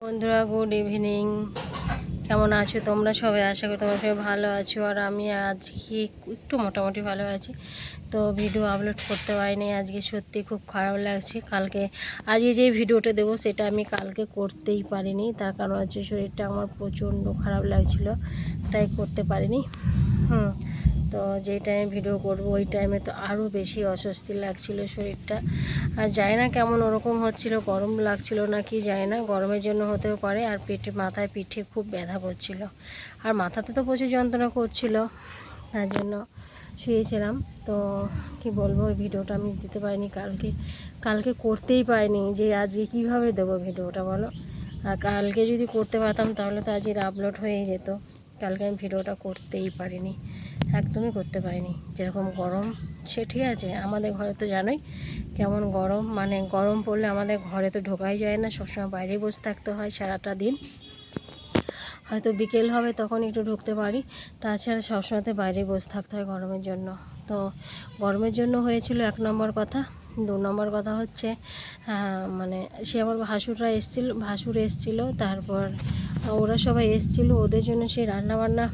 বন্ধুরা, good evening. কেমন আছো তোমরা সবাই? আশা করি তোমরা সবাই ভালো আছো। আর আমি আজকে একটু মোটামুটি ভালো আছি। তো ভিডিও আপলোড করতে পারিনি আজকে, সত্যি খুব খারাপ লাগছে। আজকে যে ভিডিওটা দেবো সেটা আমি কালকে করতেই পারিনি। তার কারণ হচ্ছে শরীরটা আমার প্রচণ্ড খারাপ লাগছিল, তাই করতে পারিনি। তো যেই টাইমে ভিডিও করব ওই টাইমে তো আরও বেশি অস্বস্তি লাগছিল শরীরটা। আর জানি না কেমন ওরকম হচ্ছিল, গরম লাগছিল না কি জানি না, গরমের জন্য হতেও পারে। আর মাথায় পিঠে খুব ব্যথা করছিল, আর মাথাতে তো প্রচুর যন্ত্রণা করছিল, তার জন্য শুয়েছিলাম। তো কি বলবো, ওই ভিডিওটা আমি দিতে পারিনি কালকে করতেই পারিনি। যে আজকে কিভাবে দেবো ভিডিওটা বলো? আর কালকে যদি করতে পারতাম তাহলে তো আজকে আপলোড হয়ে যেত। কালকে আমি ভিডিওটা করতেই পারিনি, একদমই করতে পারিনি। যেরকম গরম সে ঠিক আছে, আমাদের ঘরে তো জানোই কেমন গরম, মানে গরম পড়লে আমাদের ঘরে তো ঢোকাই যায় না, সবসময় বাইরে বসে থাকতে হয় সারাটা দিন। হয়তো বিকেল হবে তখন একটু ঢুকতে পারি, তাছাড়া সবসময়তে বাইরে বসে থাকতে হয় গরমের জন্য। তো গরমের জন্য হয়েছিল 1 নম্বর কথা। 2 নম্বর কথা হচ্ছে মানে সে আমার ভাসুর এসেছিলো, তারপর ওরা সবাই এসেছিলো, ওদের জন্য সেই রান্নাবান্না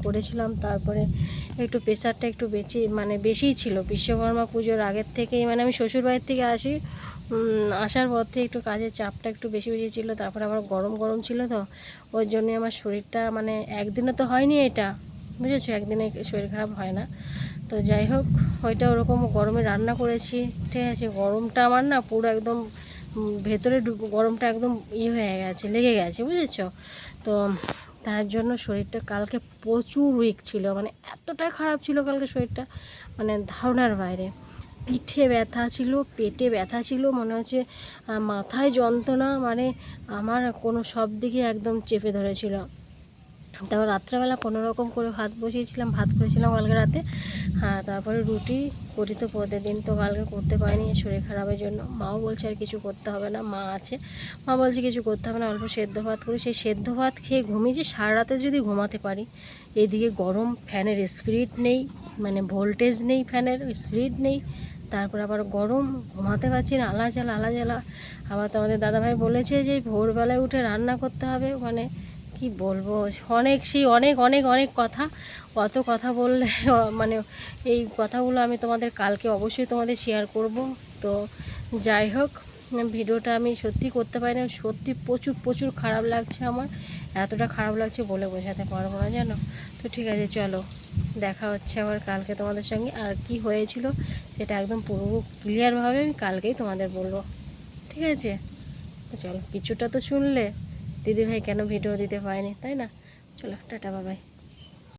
করেছিলাম। তারপরে একটু প্রেশারটা একটু বেশিই ছিল বিশ্বকর্মা পুজোর আগের থেকেই। মানে আমি শ্বশুরবাড়ির থেকে আসার পর থেকে একটু কাজের চাপটা একটু বেশি ছিল। তারপরে আবার গরম ছিল, তো ওর জন্যই আমার শরীরটা, মানে একদিনে তো হয়নি এটা, বুঝেছো, একদিনে শরীর খারাপ হয় না। তো যাই হোক, ওইটা ওরকম গরমে রান্না করেছি, ঠিক আছে। গরমটা আমার না পুরো একদম ভেতরে গরমটা একদম হয়ে গেছে, লেগে গেছে, বুঝেছো। তো তার জন্য শরীরটা কালকে প্রচুর উইক ছিল, মানে এতটাই খারাপ ছিল কালকে শরীরটা, মানে ধারণার বাইরে। পিঠে ব্যথা ছিল, পেটে ব্যথা ছিল, মনে হচ্ছে মাথায় যন্ত্রণা, মানে আমার কোনো সব দিকে একদম চেপে ধরেছিল। তারপর রাত্রেবেলা কোনোরকম করে ভাত করেছিলাম কালকে রাতে। তারপরে রুটি করি তো প্রতিদিন, তো কালকে করতে পারিনি শরীর খারাপের জন্য। মাও বলছে আর কিছু করতে হবে না, মা আছে, মা বলছে কিছু করতে হবে না, অল্প সেদ্ধ ভাত করি। সেই সেদ্ধ ভাত খেয়ে ঘুমিয়েছি, সারা রাতে যদি ঘুমাতে পারি। এদিকে গরম, ফ্যানের স্পিড নেই, মানে ভোল্টেজ নেই, ফ্যানের স্পিড নেই, তারপর আবার গরম, ঘুমাতে পারছি না, আলা জ্বালা। আবার তো আমাদের দাদাভাই বলেছে যে ভোরবেলায় উঠে রান্না করতে হবে, মানে কি বলবো, অনেক কথা। অত কথা বললে মানে এই কথাগুলো আমি তোমাদের কালকে অবশ্যই তোমাদের শেয়ার করব। তো যাই হোক, ভিডিওটা আমি সত্যি করতে পারি না, সত্যি প্রচুর খারাপ লাগছে আমার, এতটা খারাপ লাগছে বলে বোঝাতে পারবো না, জানো। তো ঠিক আছে, চলো দেখা হচ্ছে আবার কালকে তোমাদের সঙ্গে। আর কি হয়েছিল সেটা একদম পুরো ক্লিয়ারভাবে আমি কালকেই তোমাদের বলবো, ঠিক আছে। তো চলো, কিছুটা তো শুনলে দিদিভাই কেন ভিডিও দিতে পারেনি, তাই না? চলো, টাটা, বাই বাই।